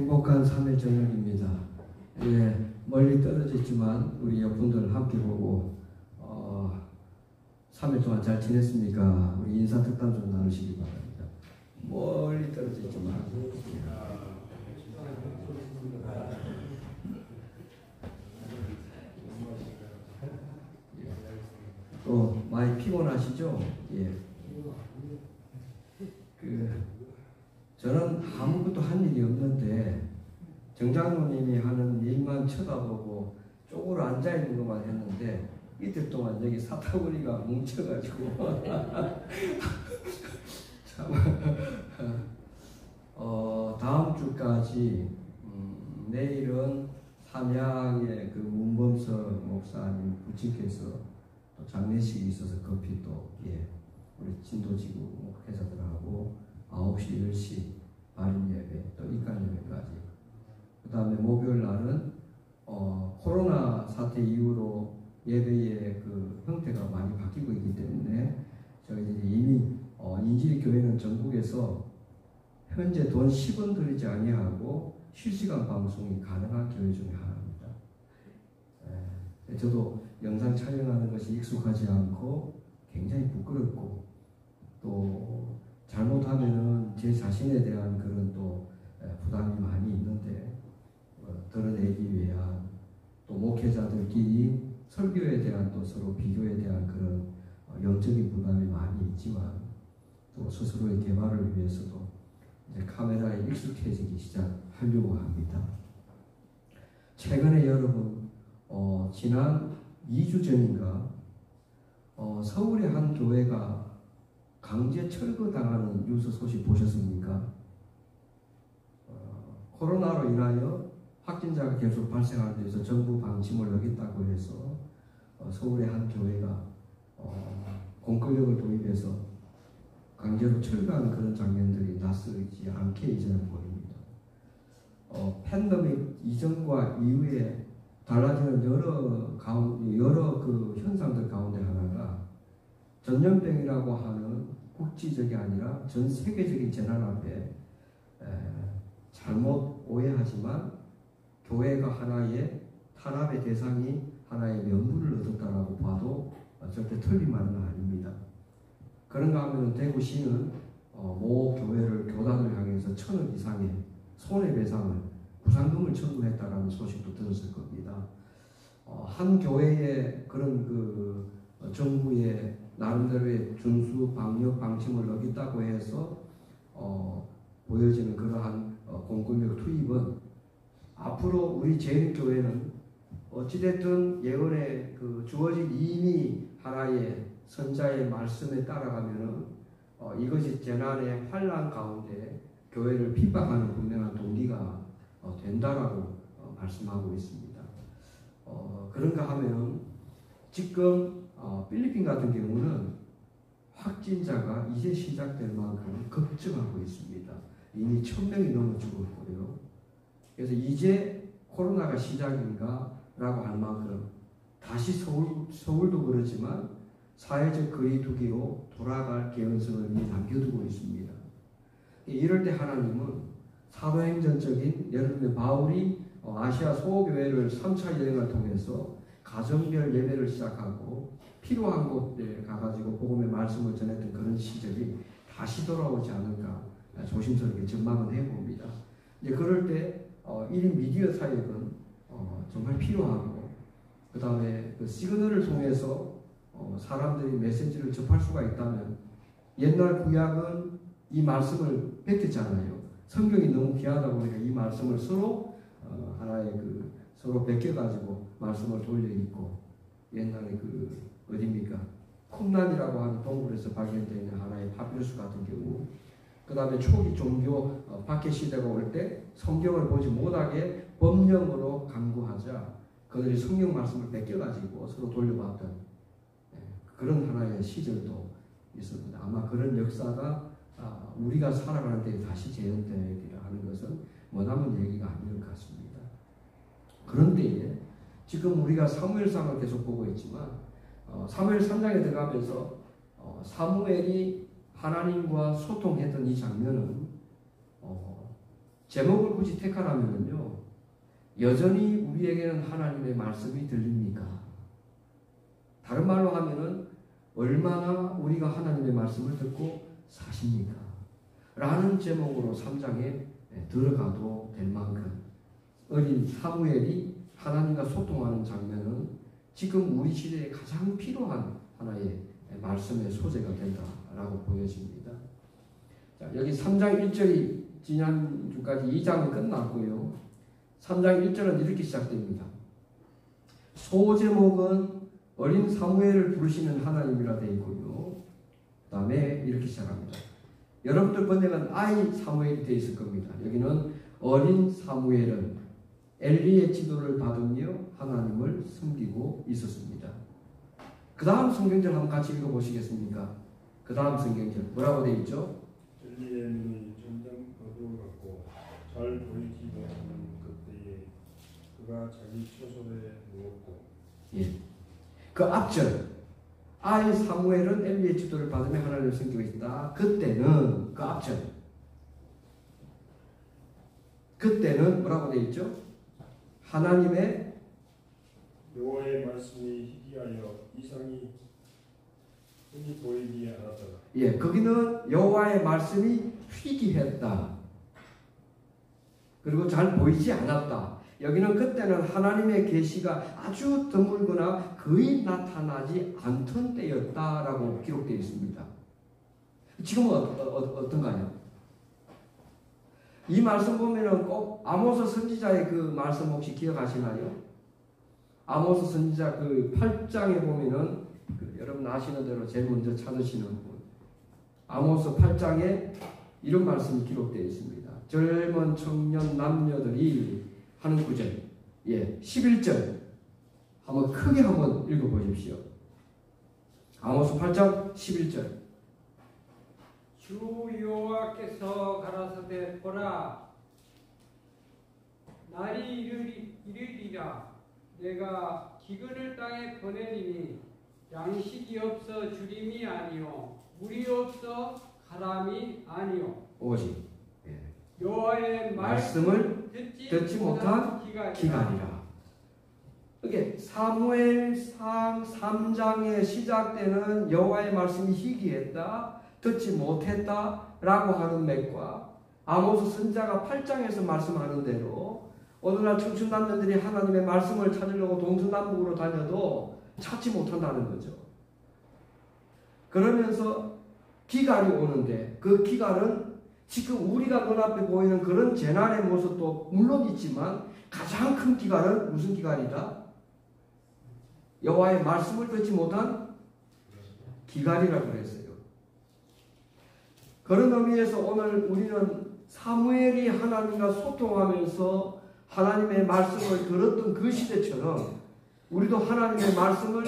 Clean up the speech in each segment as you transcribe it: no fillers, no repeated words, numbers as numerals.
행복한 3일 저녁입니다. 예, 멀리 떨어졌지만 우리 여러분들 함께 보고 3일 동안 잘 지냈습니까? 우리 인사 특단 좀 나누시기 바랍니다. 멀리 떨어졌지만 또 많이 피곤하시죠? 예. 저는 아무것도 한 일이 없는데 정장로님이 하는 일만 쳐다보고 쪽으로 앉아있는 것만 했는데 이틀 동안 여기 사타구니가 뭉쳐가지고 참 다음 주까지 내일은 삼양의 그 문범석 목사님 부친께서 또 장례식이 있어서 급히 또 우리 진도지구 목회자들하고 9시, 10시 발인 예배, 또 입간 예배까지. 그 다음에 목요일 날은 코로나 사태 이후로 예배의 그 형태가 많이 바뀌고 있기 때문에 저희들이 이미 인질이 교회는 전국에서 현재 돈 10원 들이지 아니하고 실시간 방송이 가능한 교회 중에 하나입니다. 저도 영상 촬영하는 것이 익숙하지 않고 굉장히 부끄럽고 또 잘못하면은 제 자신에 대한 그런 또 부담이 많이 있는데 드러내기 위한 또 목회자들끼리 설교에 대한 또 서로 비교에 대한 그런 영적인 부담이 많이 있지만 또 스스로의 개발을 위해서도 이제 카메라에 익숙해지기 시작하려고 합니다. 최근에 여러분 지난 2주 전인가 서울의 한 교회가 강제 철거당하는 뉴스 소식 보셨습니까? 코로나로 인하여 확진자가 계속 발생하기 위해서 정부 방침을 어겼다고 해서 서울의 한 교회가 공권력을 도입해서 강제로 철거하는 그런 장면들이 낯설지 않게 이제는 보입니다. 팬데믹 이전과 이후에 달라지는 여러 그 현상들 가운데 하나가 전염병이라고 하는 국지적이 아니라 전 세계적인 재난 앞에 잘못 오해하지만 교회가 하나의 탄압의 대상이 하나의 명분을 얻었다라고 봐도 절대 틀린 말은 아닙니다. 그런가 하면 대구시는 모 교회를 교단을 향해서 1,000억 이상의 손해배상을 구상금을 청구했다라는 소식도 들었을 겁니다. 한 교회의 그런 그 정부의 나름대로의 준수 방역 방침을 어겼다고 해서 보여지는 그러한 공권력 투입은 앞으로 우리 재림교회는 어찌됐든 예언에 그 주어진 이미 하나의 선자의 말씀에 따라가면은 이것이 재난의 환란 가운데 교회를 핍박하는 분명한 동기가 된다라고 말씀하고 있습니다. 그런가 하면 지금 필리핀 같은 경우는 확진자가 이제 시작될 만큼 급증하고 있습니다. 이미 1,000명이 넘어 죽었고요. 그래서 이제 코로나가 시작인가 라고 할 만큼 다시 서울도 그렇지만 사회적 거리두기로 돌아갈 개연성을 이미 남겨두고 있습니다. 이럴 때 하나님은 사도행전적인 예를 들면 바울이 아시아 소교회를 3차 여행을 통해서 가정별 예배를 시작하고 필요한 곳에 가가지고 복음의 말씀을 전했던 그런 시절이 다시 돌아오지 않을까 조심스럽게 전망을 해봅니다. 이제 그럴 때 1인 미디어 사역은 정말 필요하고 그 다음에 그 시그널을 통해서 사람들이 메시지를 접할 수가 있다면 옛날 구약은 이 말씀을 뺏겼잖아요. 성경이 너무 귀하다 보니까 이 말씀을 서로 하나의 그 서로 베껴가지고 말씀을 돌려 읽고 옛날에 그 어딥니까? 쿰란이라고 하는 동굴에서 발견되어 있는 하나의 파피루스 같은 경우 그 다음에 초기 종교 박해 시대가 올 때 성경을 보지 못하게 법령으로 강구하자 그들이 성경 말씀을 베껴가지고 서로 돌려봤던 그런 하나의 시절도 있었는데 아마 그런 역사가 우리가 살아가는 데 다시 재현되기를 하는 것은 머나먼 얘기가 아닌 것 같습니다. 그런데 지금 우리가 사무엘상을 계속 보고 있지만 사무엘 3장에 들어가면서 사무엘이 하나님과 소통했던 이 장면은 제목을 굳이 택하라면요, 여전히 우리에게는 하나님의 말씀이 들립니까? 다른 말로 하면은 얼마나 우리가 하나님의 말씀을 듣고 사십니까? 라는 제목으로 3장에 들어가도 될 만큼 어린 사무엘이 하나님과 소통하는 장면은 지금 우리 시대에 가장 필요한 하나의 말씀의 소재가 된다라고 보여집니다. 자, 여기 3장 1절이 지난주까지 2장은 끝났고요. 3장 1절은 이렇게 시작됩니다. 소제목은 어린 사무엘을 부르시는 하나님이라 되어 있고요. 그 다음에 이렇게 시작합니다. 여러분들 번역은 아이 사무엘이 되어 있을 겁니다. 여기는 어린 사무엘은 엘리의 지도를 받으며 하나님을 섬기고 있었습니다. 그 다음 성경절 한번 같이 읽어보시겠습니까? 그 다음 성경절 뭐라고 되어 있죠? 엘리의 눈이 점점 어두워갔고 잘 보이지 못하는 그때에 그가 자기 처소에 누웠고. 예. 그 앞절 아이 사무엘은 엘리의 지도를 받으며 하나님을 섬기고 있다. 그때는 그 앞절 그때는 뭐라고 되어 있죠? 하나님의 여호와의 말씀이 희귀하여 이상이 흔히 보이지 않았더라. 예, 거기는 여호와의 말씀이 희귀했다. 그리고 잘 보이지 않았다. 여기는 그때는 하나님의 계시가 아주 드물거나 거의 나타나지 않던 때였다라고 기록되어 있습니다. 지금은 어떤가요? 이 말씀 보면은 꼭 아모스 선지자의 그 말씀 혹시 기억하시나요? 아모스 선지자 그 8장에 보면은 여러분 아시는 대로 제일 먼저 찾으시는 분, 아모스 8장에 이런 말씀이 기록되어 있습니다. 젊은 청년 남녀들이 하는 구절, 11절 한번 크게 한번 읽어보십시오. 아모스 8장 11절. 주 여호와께서 가라사대 보라, 날이 이르리라. 내가 기근을 땅에 보내리니 양식이 없어 주림이 아니요 물이 없어 가람이 아니요 오직 여호와의 말씀을 듣지 못한 기간이라. 이게 사무엘상 3장에 시작되는 여호와의 말씀이 희귀했다, 듣지 못했다라고 하는 맥과 아모스 선지자가 8장에서 말씀하는 대로 오늘날 청춘 남녀들이 하나님의 말씀을 찾으려고 동서남북으로 다녀도 찾지 못한다는 거죠. 그러면서 기갈이 오는데 그 기갈은 지금 우리가 눈앞에 보이는 그런 재난의 모습도 물론 있지만 가장 큰 기갈은 무슨 기갈이다? 여호와의 말씀을 듣지 못한 기갈이라고 그랬어요. 그런 의미에서 오늘 우리는 사무엘이 하나님과 소통하면서 하나님의 말씀을 들었던 그 시대처럼 우리도 하나님의 말씀을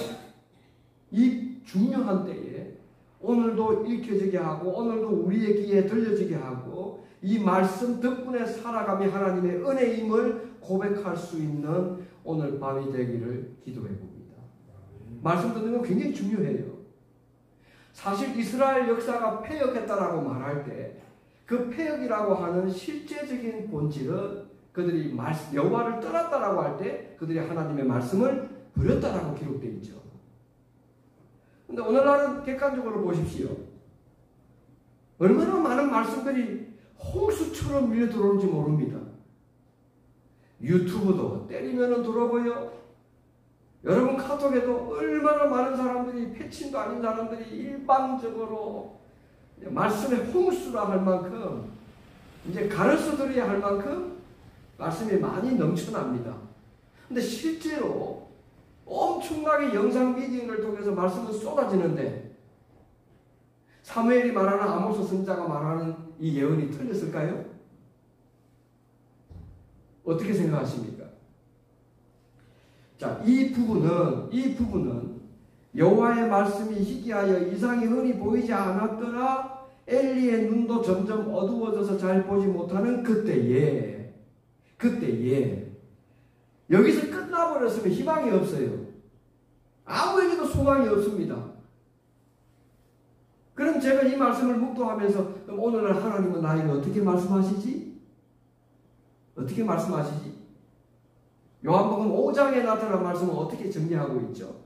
이 중요한 때에 오늘도 읽혀지게 하고 오늘도 우리의 귀에 들려지게 하고 이 말씀 덕분에 살아가며 하나님의 은혜임을 고백할 수 있는 오늘 밤이 되기를 기도해 봅니다. 말씀 듣는 건 굉장히 중요해요. 사실 이스라엘 역사가 패역했다라고 말할 때 그 패역이라고 하는 실제적인 본질은 그들이 여호와를 떠났다라고 할 때 그들이 하나님의 말씀을 버렸다라고 기록되어 있죠. 근데 오늘날은 객관적으로 보십시오. 얼마나 많은 말씀들이 홍수처럼 밀려 들어오는지 모릅니다. 유튜브도 때리면 들어오고요. 여러분 카톡에도 얼마나 많은 사람들이, 패친도 아닌 사람들이 일방적으로 말씀의 홍수라 할 만큼, 이제 가르쳐 드려야 할 만큼 말씀이 많이 넘쳐납니다. 근데 실제로 엄청나게 영상 미디어를 통해서 말씀은 쏟아지는데 사무엘이 말하는 아모스 선지자가 말하는 이 예언이 틀렸을까요? 어떻게 생각하십니까? 자, 이 부분은 여호와의 말씀이 희귀하여 이상이 흔히 보이지 않았더라. 엘리의 눈도 점점 어두워져서 잘 보지 못하는 그때에 여기서 끝나버렸으면 희망이 없어요. 아무에게도 소망이 없습니다. 그럼 제가 이 말씀을 묵도하면서 그럼 오늘날 하나님은 나에게 어떻게 말씀하시지? 어떻게 말씀하시지? 요한복음 5장에 나타난 말씀은 어떻게 정리하고 있죠?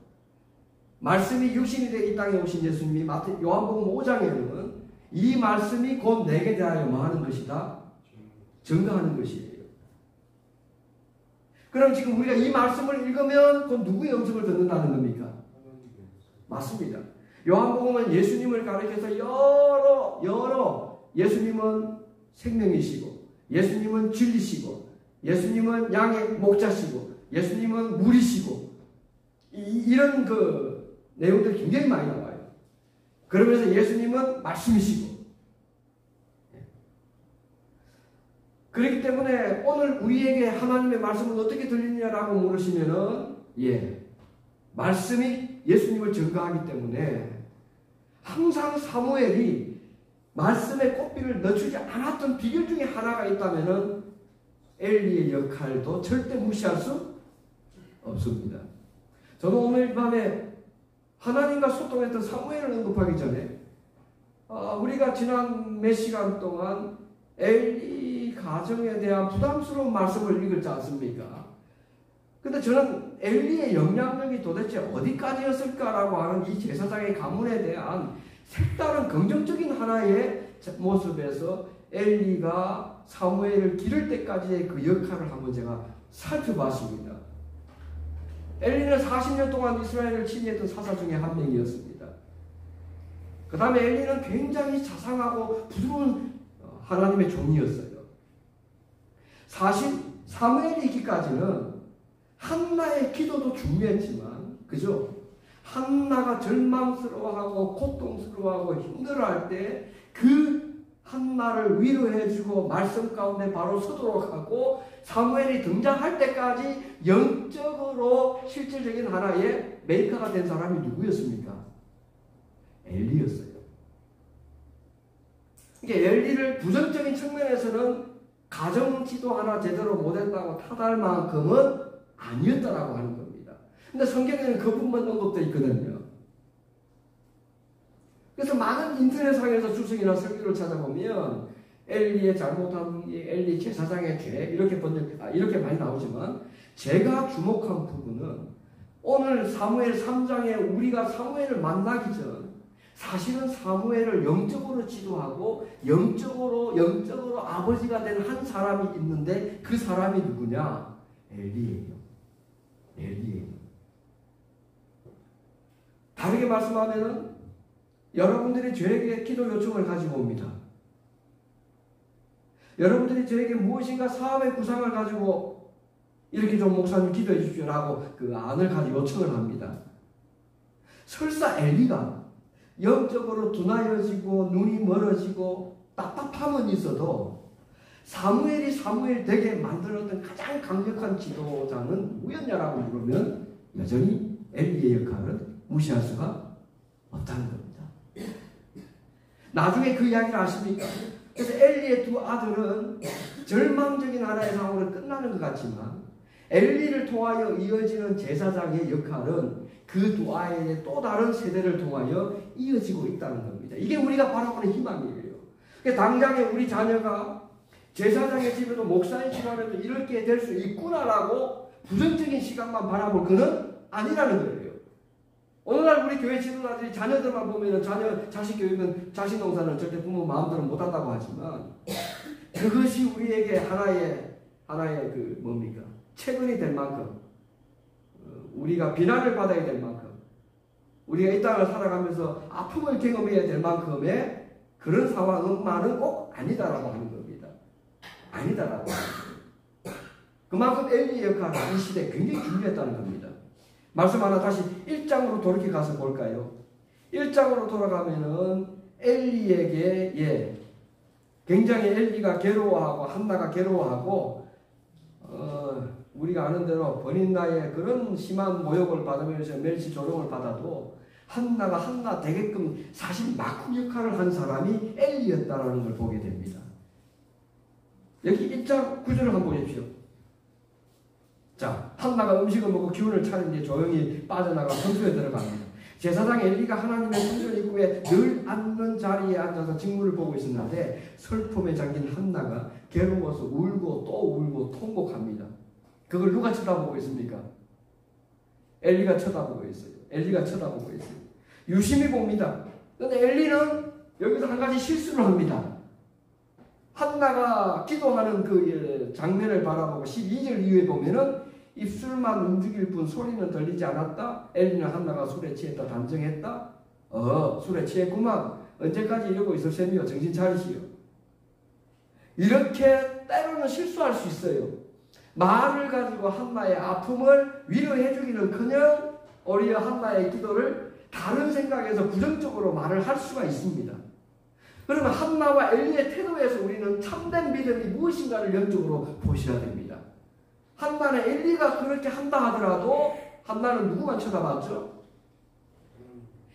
말씀이 육신이 되어 이 땅에 오신 예수님이 요한복음 5장에는 이 말씀이 곧 내게 대하여 뭐 하는 것이다? 증거하는 것이에요. 그럼 지금 우리가 이 말씀을 읽으면 곧 누구의 음성을 듣는다는 겁니까? 맞습니다. 요한복음은 예수님을 가리켜서 여러 예수님은 생명이시고 예수님은 진리시고 예수님은 양의 목자시고 예수님은 물이시고 이런 그 내용들이 굉장히 많이 나와요. 그러면서 예수님은 말씀이시고 그렇기 때문에 오늘 우리에게 하나님의 말씀은 어떻게 들리느냐라고 물으시면은 말씀이 예수님을 증거하기 때문에 항상 사무엘이 말씀의 꽃비를 늦추지 않았던 비결 중에 하나가 있다면은 엘리의 역할도 절대 무시할 수 없습니다. 저는 오늘 밤에 하나님과 소통했던 사무엘을 언급하기 전에 우리가 지난 몇 시간 동안 엘리 가정에 대한 부담스러운 말씀을 읽었지 않습니까? 근데 저는 엘리의 영향력이 도대체 어디까지였을까라고 하는 이 제사장의 가문에 대한 색다른 긍정적인 하나의 모습에서 엘리가 사무엘을 기를 때까지의 그 역할을 한번 제가 살펴봤습니다. 엘리는 40년 동안 이스라엘을 지휘했던 사사 중에 한 명이었습니다. 그 다음에 엘리는 굉장히 자상하고 부드러운 하나님의 종이었어요. 사실 사무엘이기까지는 한나의 기도도 중요했지만, 그죠? 한나가 절망스러워하고 고통스러워하고 힘들어할 때 그 한나를 위로해주고 말씀 가운데 바로 서도록 하고 사무엘이 등장할 때까지 영적으로 실질적인 하나의 메이커가 된 사람이 누구였습니까? 엘리였어요. 이게 엘리를 부정적인 측면에서는 가정 지도 하나 제대로 못했다고 탓할 만큼은 아니었다라고 하는 겁니다. 근데 성경에는 그 부분만 언급되어 있거든요. 그래서 많은 인터넷상에서 주석이나 설교를 찾아보면 엘리의 잘못한 엘리 제사장의 죄 이렇게 많이 나오지만 제가 주목한 부분은 오늘 사무엘 3장에 우리가 사무엘을 만나기 전 사실은 사무엘을 영적으로 지도하고 영적으로 아버지가 된 한 사람이 있는데 그 사람이 누구냐? 엘리예요. 다르게 말씀하면은 여러분들이 저에게 기도 요청을 가지고 옵니다. 여러분들이 저에게 무엇인가 사업의 구상을 가지고 이렇게 좀 목사님 기도해 주십시오라고 그 안을 가지고 요청을 합니다. 설사 엘리가 영적으로 둔하여지고 눈이 멀어지고 답답함은 있어도 사무엘이 사무엘 되게 만들었던 가장 강력한 지도자는 누구였냐라고 물으면 여전히 엘리의 역할을 무시할 수가 없다는 겁니다. 나중에 그 이야기를 아십니까? 그래서 엘리의 두 아들은 절망적인 하나의 상황으로 끝나는 것 같지만 엘리를 통하여 이어지는 제사장의 역할은 그 두 아이의 또 다른 세대를 통하여 이어지고 있다는 겁니다. 이게 우리가 바라보는 희망이에요. 그러니까 당장에 우리 자녀가 제사장의 집에도 목사의 집안에도 이렇게 될 수 있구나라고 부정적인 시각만 바라볼 것은 아니라는 거예요. 오늘날 우리 교회 지도자들이 자녀들만 보면은 자식 교육은 자식 농사는 절대 부모 마음대로 못한다고 하지만 그것이 우리에게 하나의 그 뭡니까? 체근이 될 만큼 우리가 비난을 받아야 될 만큼 우리가 이 땅을 살아가면서 아픔을 경험해야 될 만큼의 그런 상황만은 꼭 아니다라고 하는 겁니다. 아니다라고 하는 겁니다. 그만큼 엘리의 역할은 이 시대에 굉장히 중요했다는 겁니다. 말씀 하나 다시 1장으로 돌이켜 가서 볼까요? 1장으로 돌아가면은 엘리에게 굉장히 엘리가 괴로워하고 한나가 괴로워하고 우리가 아는 대로 버린나의 그런 심한 모욕을 받으면서 멸시 조롱을 받아도 한나 되게끔 사실 막후 역할을 한 사람이 엘리였다라는 걸 보게 됩니다. 여기 1장 9절을 한번 보십시오. 자, 한나가 음식을 먹고 기운을 차린 뒤에 조용히 빠져나가 성소에 들어갑니다. 제사장 엘리가 하나님의 성전 입구에 늘 앉는 자리에 앉아서 직문을 보고 있었는데 슬픔에 잠긴 한나가 괴로워서 울고 또 울고 통곡합니다. 그걸 누가 쳐다보고 있습니까? 엘리가 쳐다보고 있어요. 엘리가 쳐다보고 있어요. 유심히 봅니다. 그런데 엘리는 여기서 한 가지 실수를 합니다. 한나가 기도하는 그 장면을 바라보고 12절 이후에 보면은 입술만 움직일 뿐 소리는 들리지 않았다. 엘리는 한나가 술에 취했다 단정했다. 술에 취했구만. 언제까지 이러고 있을 셈이요. 정신 차리시오. 이렇게 때로는 실수할 수 있어요. 말을 가지고 한나의 아픔을 위로해 주기는커녕 오히려 한나의 기도를 다른 생각에서 부정적으로 말을 할 수가 있습니다. 그러면 한나와 엘리의 태도에서 우리는 참된 믿음이 무엇인가를 영적으로 보셔야 됩니다. 한나는 엘리가 그렇게 한다 하더라도 한나는 누구만 쳐다봤죠?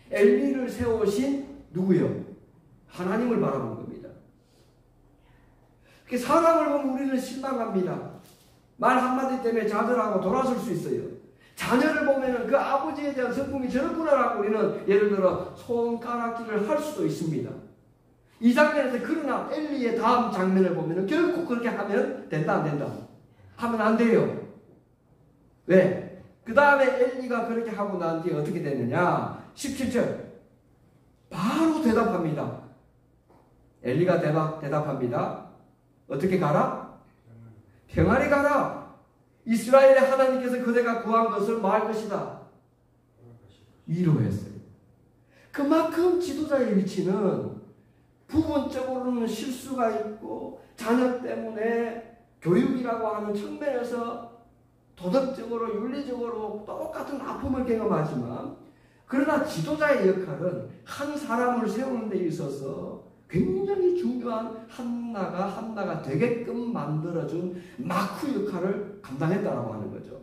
엘리를 세우신 누구요? 하나님을 바라본 겁니다. 사람을 보면 우리는 실망합니다. 말 한마디 때문에 좌절하고 돌아설 수 있어요. 자녀를 보면 그 아버지에 대한 성품이 저렇구나라고 우리는 예를 들어 손가락질을 할 수도 있습니다. 이 장면에서 그러나 엘리의 다음 장면을 보면 결코 그렇게 하면 된다 안 된다? 하면 안 돼요. 왜? 그 다음에 엘리가 그렇게 하고 난 뒤에 어떻게 되느냐? 17절 바로 대답합니다. 엘리가 대답합니다. 어떻게 가라? 평안히 가라. 이스라엘의 하나님께서 그대가 구한 것을 말할 것이다. 위로했어요. 그만큼 지도자의 위치는 부분적으로는 실수가 있고 자녀 때문에 교육이라고 하는 측면에서 도덕적으로 윤리적으로 똑같은 아픔을 경험하지만 그러나 지도자의 역할은 한 사람을 세우는 데 있어서 굉장히 중요한 한나가 되게끔 만들어준 마크 역할을 감당했다라고 하는 거죠.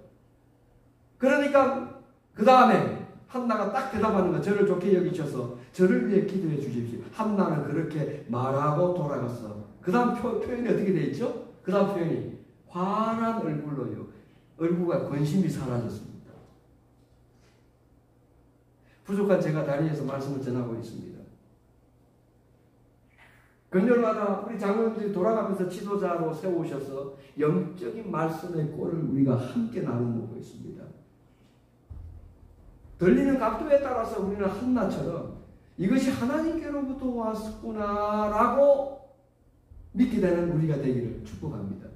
그러니까 그 다음에 한나가 딱 대답하는 거 저를 좋게 여기셔서 저를 위해 기도해 주십시오. 한나는 그렇게 말하고 돌아갔어. 그 다음 표현이 어떻게 되어 있죠? 그 다음 표현이 환한 얼굴로요. 얼굴과 권심이 사라졌습니다. 부족한 제가 다니에서 말씀을 전하고 있습니다. 금요일마다 우리 장로님들이 돌아가면서 지도자로 세우셔서 영적인 말씀의 꼴을 우리가 함께 나누고 있습니다. 들리는 각도에 따라서 우리는 한나처럼 이것이 하나님께로부터 왔구나라고 믿게 되는 우리가 되기를 축복합니다.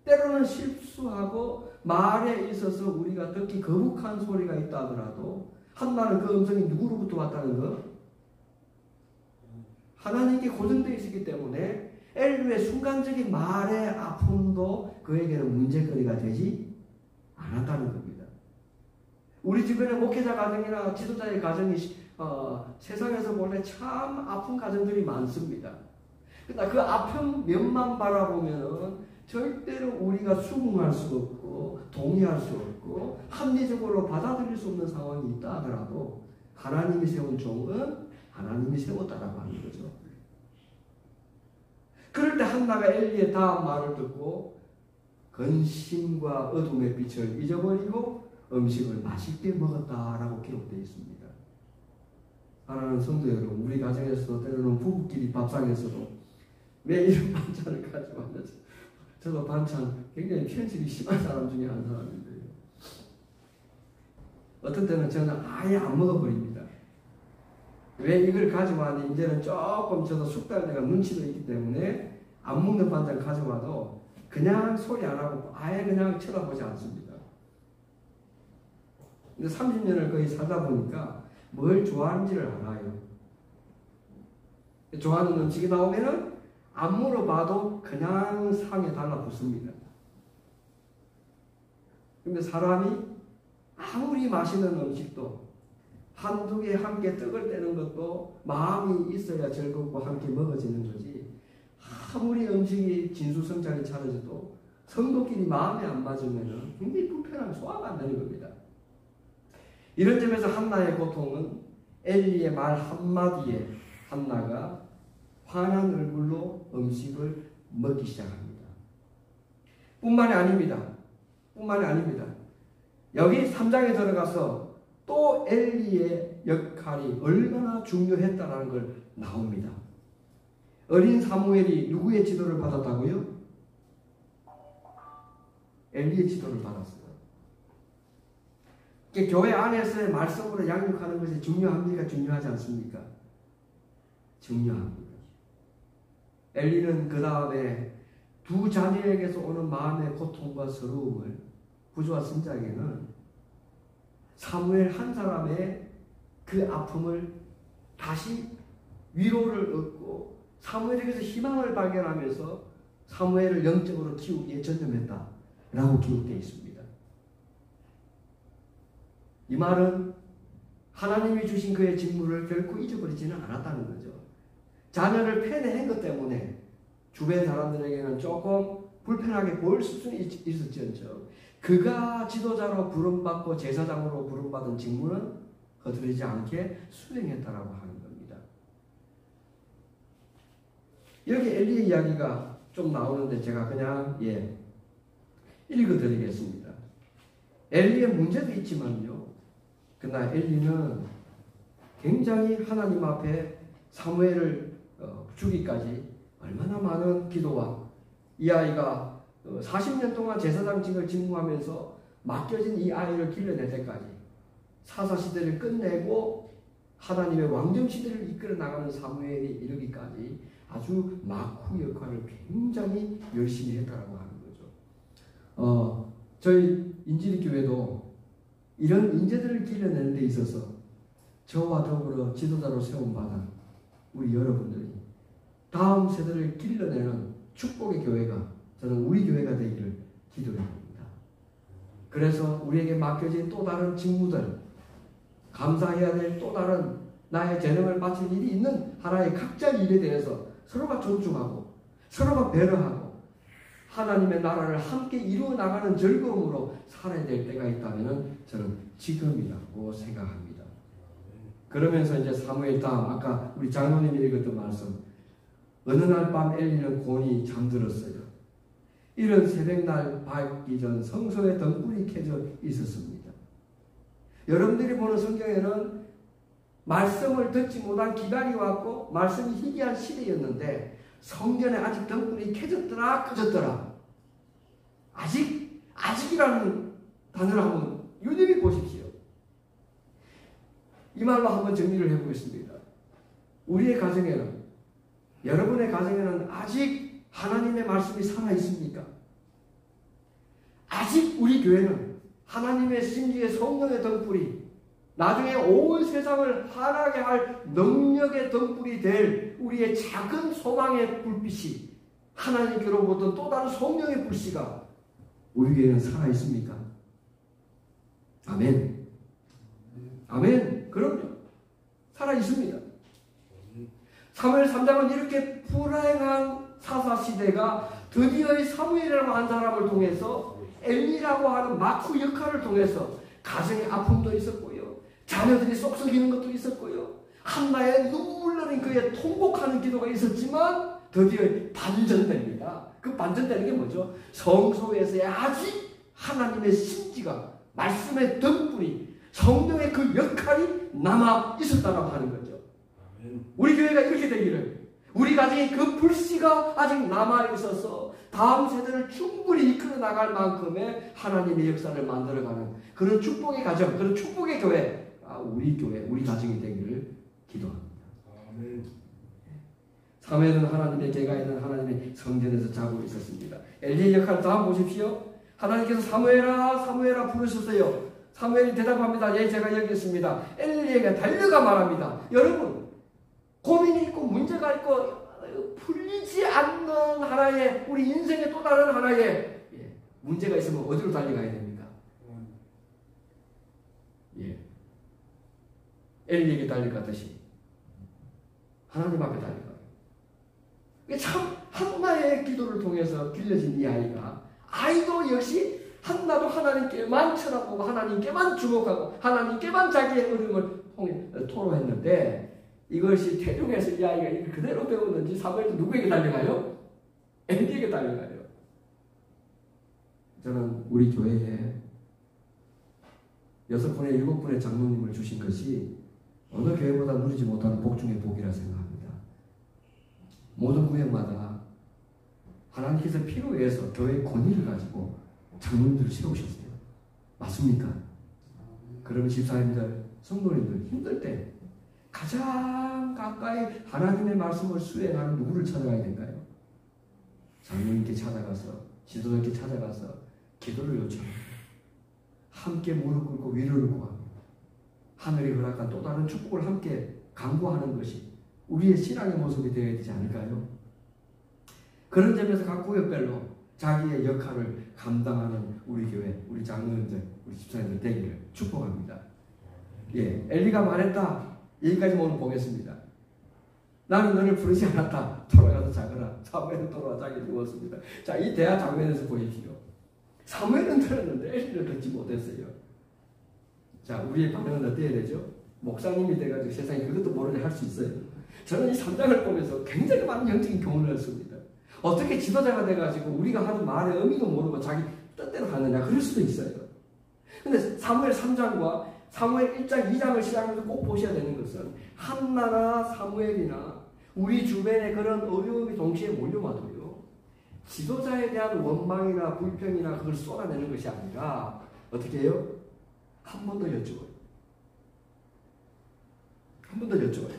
때로는 실수하고 말에 있어서 우리가 듣기 거북한 소리가 있다 하더라도 한나는 그 음성이 누구로부터 왔다는 것? 하나님께 고정되어 있었기 때문에 엘리의 순간적인 말의 아픔도 그에게는 문제거리가 되지 않았다는 겁니다. 우리 주변에 목회자 가정이나 지도자의 가정이 세상에서 원래 참 아픈 가정들이 많습니다. 그러나 그 아픈 면만 바라보면은 절대로 우리가 수긍할 수 없고 동의할 수 없고 합리적으로 받아들일 수 없는 상황이 있다 하더라도 하나님이 세운 종은 하나님이 세웠다라고 하는 거죠. 그럴 때 한나가 엘리의 다음 말을 듣고 근심과 어둠의 빛을 잊어버리고 음식을 맛있게 먹었다라고 기록되어 있습니다. 하나는 성도 여러분, 우리 가정에서도 때로는 부부끼리 밥상에서도 왜 이런 반찬을 가지고 왔는지 저도 반찬 굉장히 편식이 심한 사람 중에 한 사람인데요. 어떤 때는 저는 아예 안 먹어버립니다. 왜 이걸 가지고 왔니? 이제는 조금 저도 숙달 내가 눈치도 있기 때문에 안 먹는 반찬 가져와도 그냥 소리 안 하고 아예 그냥 쳐다보지 않습니다. 근데 30년을 거의 살다 보니까 뭘 좋아하는지를 알아요. 좋아하는 음식이 나오면은 안 물어봐도 그냥 상에 달라붙습니다. 근데 사람이 아무리 맛있는 음식도 한두 개 함께 떡을 떼는 것도 마음이 있어야 즐겁고 함께 먹어지는 거지. 아무리 음식이 진수성찬이 차려져도 성도끼리 마음이 안 맞으면 굉장히 불편하고 소화가 안 되는 겁니다. 이런 점에서 한나의 고통은 엘리의 말 한마디에 한나가 환한 얼굴로 음식을 먹기 시작합니다. 뿐만이 아닙니다. 여기 3장에 들어가서 또 엘리의 역할이 얼마나 중요했다라는 걸 나옵니다. 어린 사무엘이 누구의 지도를 받았다고요? 엘리의 지도를 받았어요. 교회 안에서의 말씀으로 양육하는 것이 중요합니까? 중요하지 않습니까? 중요합니다. 엘리는 그 다음에 두 자녀에게서 오는 마음의 고통과 서러움을 구주와 선자에게는 사무엘 한 사람의 그 아픔을 다시 위로를 얻고 사무엘에게서 희망을 발견하면서 사무엘을 영적으로 키우기에 전념했다라고 기록되어 있습니다. 이 말은 하나님이 주신 그의 직무를 결코 잊어버리지는 않았다는 거죠. 자녀를 패내한 것 때문에 주변 사람들에게는 조금 불편하게 보일 수는 있었지언정 그가 지도자로 부름받고 제사장으로 부름받은 직무는 거두리지 않게 수행했다라고 하는 겁니다. 여기 엘리의 이야기가 좀 나오는데 제가 그냥 읽어드리겠습니다. 엘리의 문제도 있지만요. 그러나 엘리는 굉장히 하나님 앞에 사무엘을 주기까지 얼마나 많은 기도와 이 아이가 40년 동안 제사장직을 직무하면서 맡겨진 이 아이를 길러낼 때까지 사사시대를 끝내고 하나님의 왕정시대를 이끌어 나가는 사무엘이 이르기까지 아주 막후 역할을 굉장히 열심히 했다라고 하는 거죠. 저희 인지리교회도 이런 인재들을 길러내는 데 있어서 저와 더불어 지도자로 세움받은 우리 여러분들이 다음 세대를 길러내는 축복의 교회가 저는 우리 교회가 되기를 기도합니다. 그래서 우리에게 맡겨진 또 다른 직무들, 감사해야 될 또 다른 나의 재능을 바칠 일이 있는 하나의 각자 일에 대해서 서로가 존중하고 서로가 배려하고 하나님의 나라를 함께 이루어 나가는 즐거움으로 살아야 될 때가 있다면 저는 지금이라고 생각합니다. 그러면서 이제 사무엘 다음 아까 우리 장로님이 읽었던 말씀 어느 날 밤 엘리는 곤히 잠들었어요. 이른 새벽날 밝기 전 성소에 등불이 켜져 있었습니다. 여러분들이 보는 성경에는 말씀을 듣지 못한 기갈이 왔고 말씀이 희귀한 시대였는데 성전에 아직 등불이 켜졌더라 꺼졌더라. 아직이라는 단어를 한번 유념해 보십시오. 이 말로 한번 정리를 해보겠습니다. 우리의 가정에는 여러분의 가정에는 아직 하나님의 말씀이 살아있습니까? 아직 우리 교회는 하나님의 심지의 성령의 등불이 나중에 온 세상을 환하게 할 능력의 등불이 될 우리의 작은 소망의 불빛이 하나님께로부터 또 다른 성령의 불씨가 우리 교회는 살아있습니까? 아멘. 아멘. 그럼요. 살아있습니다. 사무엘 3장은 이렇게 불행한 사사시대가 드디어 이 사무엘이라고 한 사람을 통해서 엘리라고 하는 마쿠 역할을 통해서 가정의 아픔도 있었고요. 자녀들이 쏙쏙이는 것도 있었고요. 한나의 눈물 나는 그의 통곡하는 기도가 있었지만 드디어 반전됩니다. 그 반전되는 게 뭐죠? 성소에서의 아직 하나님의 심지가 말씀의 등불이 성령의 그 역할이 남아 있었다고 하는 거죠. 우리 교회가 이렇게 되기를 우리 가정에 그 불씨가 아직 남아 있어서 다음 세대를 충분히 이끌어 나갈 만큼의 하나님의 역사를 만들어가는 그런 축복의 가정, 그런 축복의 교회, 우리 교회, 우리 가정이 되기를 기도합니다. 아멘. 사무엘은 하나님의 계가 있는 하나님의 성전에서 자고 있었습니다. 엘리의 역할 다음 보십시오. 하나님께서 사무엘아 부르셨어요. 사무엘이 대답합니다. 예, 제가 여기 있습니다. 엘리에게 달려가 말합니다. 여러분, 고민이 있고 문제가 있고 풀리지 않는 하나의 우리 인생의 또 다른 하나의 문제가 있으면 어디로 달려가야 됩니까? 엘리에게 달려가듯이 하나님 앞에 달려가요. 참 한나의 기도를 통해서 길러진 이 아이도 역시 한나도 하나님께만 쳐다보고 하나님께만 주목하고 하나님께만 자기의 어려움을 토로했는데 이것이 태중에서 이 아이가 이걸 그대로 배웠는지 사무엘도 누구에게 달려가요? 엘리에게 달려가요. 저는 우리 교회에 6분의 7분의 장로님을 주신 것이 어느 교회보다 누리지 못하는 복 중의 복이라 생각합니다. 모든 구역마다 하나님께서 필요에 의해서 교회의 권위를 가지고 장로님들을 세우셨어요. 맞습니까? 그러면 집사님들, 성도님들 힘들 때 가장 가까이 하나님의 말씀을 수행하는 누구를 찾아가야 될까요? 장로님께 찾아가서, 지도자께 찾아가서 기도를 요청합니다. 함께 무릎 꿇고 위로를 구합니다. 하늘이 허락한 또 다른 축복을 함께 강구하는 것이 우리의 신앙의 모습이 되어야 되지 않을까요? 그런 점에서 각 구역별로 자기의 역할을 감당하는 우리 교회, 우리 장로님들, 우리 집사님들 되기를 축복합니다. 예, 엘리가 말했다. 여기까지 오늘 보겠습니다. 나는 너를 부르지 않았다. 돌아가서 자거라. 사무엘은 돌아와 자기 누웠습니다. 자, 이 대화 장면에서 보십시오. 사무엘은 들었는데 엘리를 듣지 못했어요. 자, 우리의 반응은 어때야 되죠? 목사님이 돼가지고 세상에 그것도 모르게 할 수 있어요. 저는 이 3장을 보면서 굉장히 많은 영적인 교훈을 했습니다. 어떻게 지도자가 돼가지고 우리가 하는 말의 의미도 모르고 자기 뜻대로 하느냐, 그럴 수도 있어요. 근데 사무엘 3장과 사무엘 1장, 2장을 시작하면서 꼭 보셔야 되는 것은 한나나 사무엘이나 우리 주변에 그런 어려움이 동시에 몰려와도요, 지도자에 대한 원망이나 불평이나 그걸 쏟아내는 것이 아니라 어떻게 해요? 한 번 더 여쭤봐요. 한 번 더 여쭤봐요.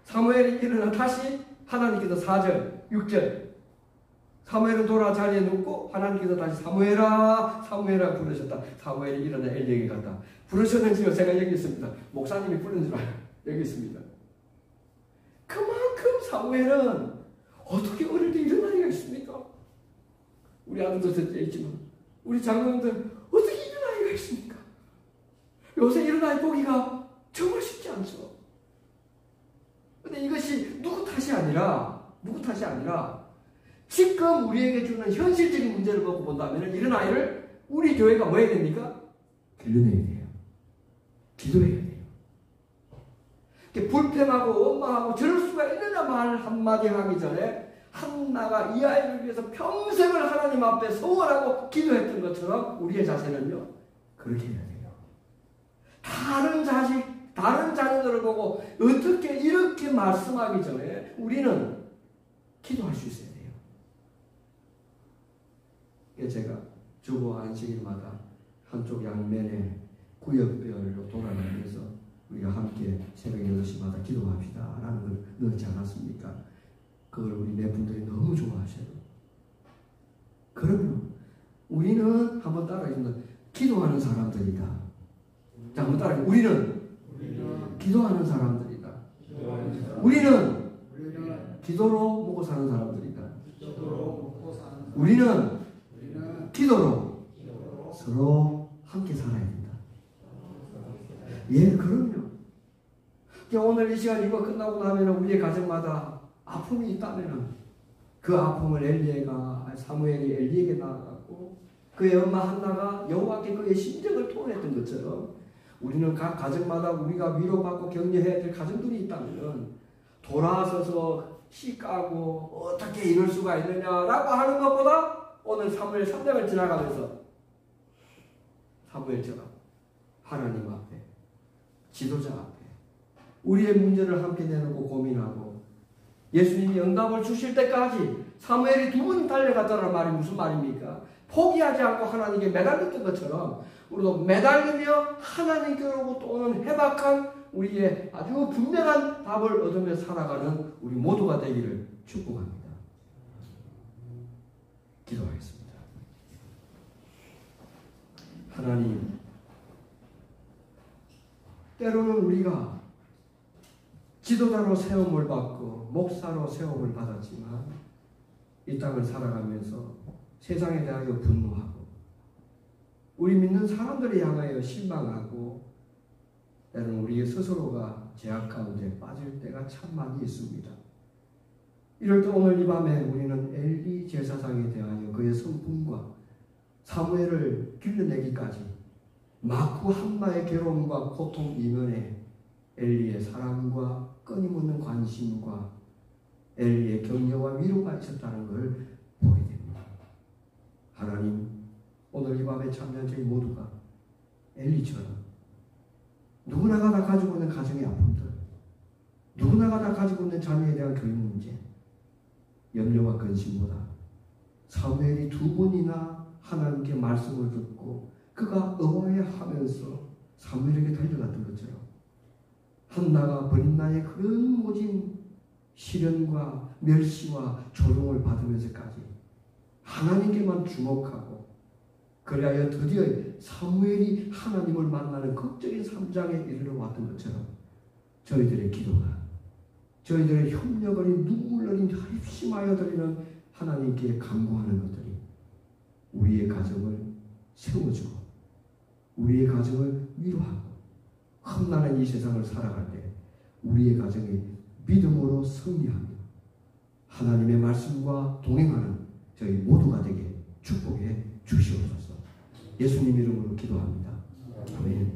사무엘이 일어나 다시 하나님께서 4절, 6절 사무엘은 돌아 자리에 눕고 하나님께서 다시 사무엘아 사무엘아 부르셨다. 사무엘이 일어나 엘리에게 갔다. 부르셨는지요? 제가 여기 있습니다. 목사님이 부른 줄 알아요. 여기 있습니다. 그만큼 사무엘은 어떻게 어릴 때 이런 아이가 있습니까? 우리 아들도 셋째 있지만 우리 장로님들 어떻게 이런 아이가 있습니까? 요새 이런 아이 보기가 정말 쉽지 않죠. 근데 이것이 누구 탓이 아니라 지금 우리에게 주는 현실적인 문제를 보고 본다면 이런 아이를 우리 교회가 뭐 해야 됩니까? 길러내야 돼요. 기도해야 돼요. 불평하고 원망하고 저럴 수가 있느냐 말 한마디 하기 전에 한나가 이 아이를 위해서 평생을 하나님 앞에 서원하고 기도했던 것처럼 우리의 자세는요, 그렇게 해야 돼요. 다른 자녀들을 보고 어떻게 이렇게 말씀하기 전에 우리는 기도할 수 있어야 돼요. 그래서 제가 주보 안식일마다 한쪽 양면에 구역별로 돌아다니면서 우리가 함께 새벽 8시마다 기도합시다 라는 걸 넣지 않았습니까? 그걸 우리 몇 분들이 너무 좋아하셔요. 그러면 우리는 한번 따라해주면 기도하는 사람들이다. 자, 한번 따라해. 우리는 기도하는 사람들이다. 우리는 기도로 먹고 사는 사람들이다. 우리는 기도로 서로 함께 살아야 된다. 예, 그럼요. 오늘 이 시간 이거 끝나고 나면 우리의 가정마다 아픔이 있다면 그 아픔을 사무엘이 엘리에게 나아갔고 그의 엄마 한나가 여호와께 그의 심정을 토로했던 것처럼 우리는 각 가정마다 우리가 위로받고 격려해야 될 가정들이 있다면 돌아서서 시 까고 어떻게 이럴 수가 있느냐라고 하는 것보다 오늘 사무엘 3장을 지나가면서 사무엘처럼 하나님 앞에, 지도자 앞에 우리의 문제를 함께 내놓고 고민하고 예수님이 응답을 주실 때까지 사무엘이 2번 달려갔다는 말이 무슨 말입니까? 포기하지 않고 하나님께 매달렸던 것처럼 우리도 매달리며 하나님께로부터 오는 해박한 우리의 아주 분명한 답을 얻으며 살아가는 우리 모두가 되기를 축복합니다. 기도하겠습니다. 하나님, 때로는 우리가 지도자로 세움을 받고 목사로 세움을 받았지만 이 땅을 살아가면서 세상에 대하여 분노하고 우리 믿는 사람들을 향하여 실망하고 때로는 우리 스스로가 죄악 가운데 빠질 때가 참 많이 있습니다. 이럴 때 오늘 이 밤에 우리는 엘리 제사장에 대하여 그의 성품과 사무엘을 길러내기까지 마쿠 한나의 괴로움과 고통 이면에 엘리의 사랑과 끊임없는 관심과 엘리의 격려와 위로가 있었다는 걸 보게 됩니다. 하나님, 오늘 이 밤에 참여한 저희 모두가 엘리처럼 누구나가 다 가지고 있는 가정의 아픔들, 누구나가 다 가지고 있는 자녀에 대한 교육 문제, 염려와 근심보다 사무엘이 2번이나 하나님께 말씀을 듣고 그가 의아해하면서 사무엘에게 달려갔던 것처럼 한나가 버린나의 그런 모진 시련과 멸시와 조롱을 받으면서까지 하나님께만 주목하고 그리하여 드디어 사무엘이 하나님을 만나는 극적인 3장에 이르러 왔던 것처럼 저희들의 기도가, 저희들의 협력 어린 눈물 어린 합심하여 드리는 하나님께 간구하는 것들이 우리의 가정을 세워주고 우리의 가정을 위로하고 험난한 이 세상을 살아갈 때 우리의 가정이 믿음으로 승리하며 하나님의 말씀과 동행하는 저희 모두가 되게 축복해 주시옵소서. 예수님 이름으로 기도합니다. 아멘.